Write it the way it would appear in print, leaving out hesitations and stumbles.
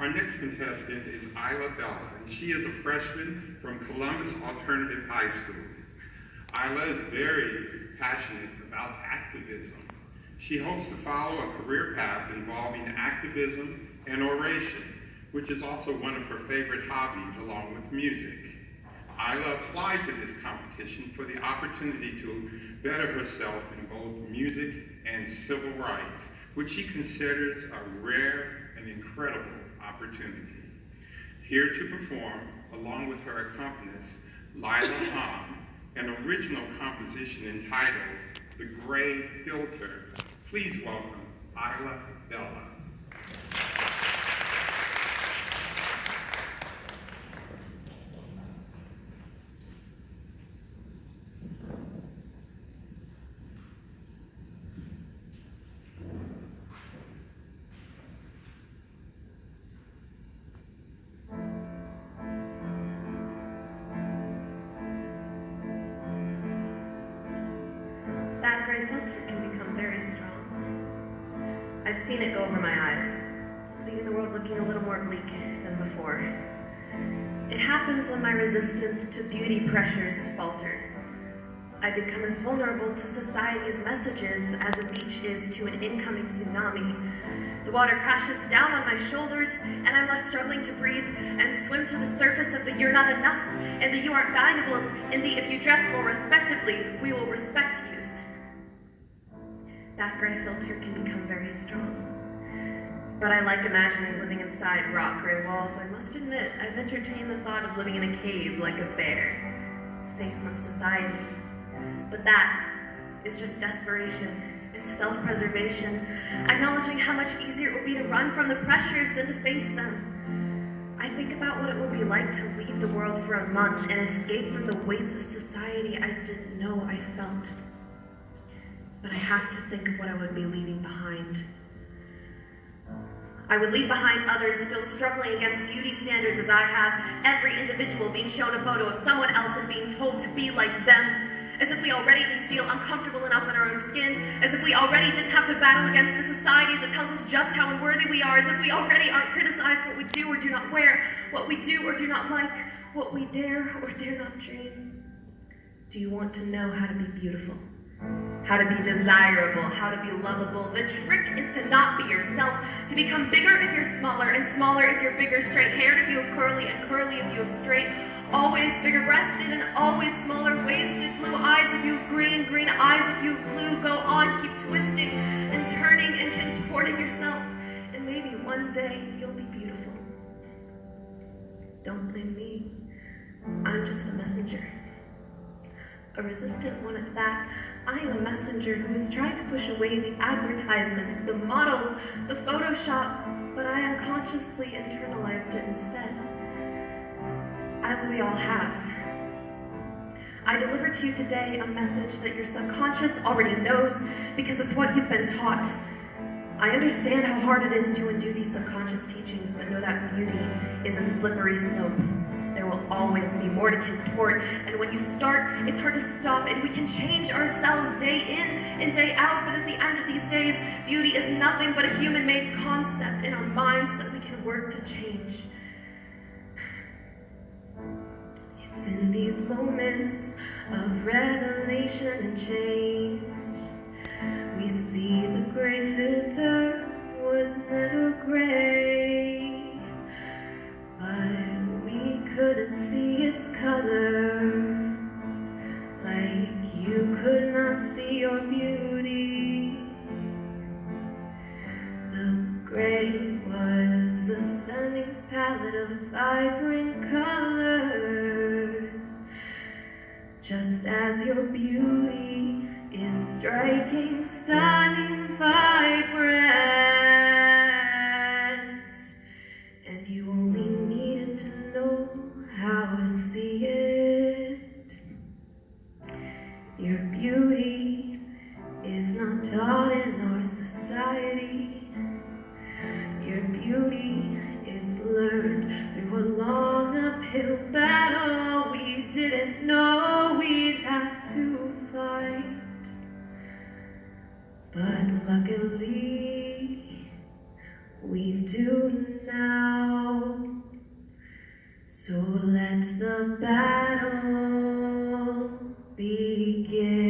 Our next contestant is Ayla, and she is a freshman from Columbus Alternative High School. Ayla is very passionate about activism. She hopes to follow a career path involving activism and oration, which is also one of her favorite hobbies along with music. Ayla applied to this competition for the opportunity to better herself in both music and civil rights, which she considers a rare and incredible opportunity. Here to perform, along with her accompanist, Lila Hahn, an original composition entitled The Gray Filter. Please welcome Ayla Bella. That gray filter can become very strong. I've seen it go over my eyes, leaving the world looking a little more bleak than before. It happens when my resistance to beauty pressures falters. I become as vulnerable to society's messages as a beach is to an incoming tsunami. The water crashes down on my shoulders, and I'm left struggling to breathe and swim to the surface of the you're not enoughs and the you aren't valuables and the if you dress more respectably, we will respect yous. That gray filter can become very strong. But I like imagining living inside rock gray walls. I must admit, I've entertained the thought of living in a cave like a bear, safe from society. But that is just desperation. It's self-preservation, acknowledging how much easier it would be to run from the pressures than to face them. I think about what it would be like to leave the world for a month and escape from the weights of society I didn't know I felt. But I have to think of what I would be leaving behind. I would leave behind others still struggling against beauty standards as I have, every individual being shown a photo of someone else and being told to be like them, as if we already didn't feel uncomfortable enough in our own skin, as if we already didn't have to battle against a society that tells us just how unworthy we are, as if we already aren't criticized for what we do or do not wear, what we do or do not like, what we dare or dare not dream. Do you want to know how to be beautiful? How to be desirable, how to be lovable. The trick is to not be yourself, to become bigger if you're smaller, and smaller if you're bigger, straight-haired if you have curly, and curly if you have straight, always bigger-breasted and always smaller-waisted, blue eyes if you have green, green eyes if you have blue. Go on, keep twisting and turning and contorting yourself, and maybe one day you'll be beautiful. Don't blame me. I'm just a messenger. A resistant one at that. I am a messenger who has tried to push away the advertisements, the models, the Photoshop, but I unconsciously internalized it instead. As we all have. I deliver to you today a message that your subconscious already knows because it's what you've been taught. I understand how hard it is to undo these subconscious teachings, but know that beauty is a slippery slope. There will always be more to contort, and when you start, it's hard to stop, and we can change ourselves day in and day out, but at the end of these days, beauty is nothing but a human-made concept in our minds that we can work to change. It's in these moments of revelation and change, we see the gray filter was never gray, but we couldn't see its color, like you could not see your beauty. The gray was a stunning palette of vibrant colors, just as your beauty is striking, stunning, vibrant, and you only needed to know how to see it. Your beauty is not taught in our society. Your beauty is learned through a long uphill battle we didn't know we'd have to fight. But luckily, we do now. So let the battle begin.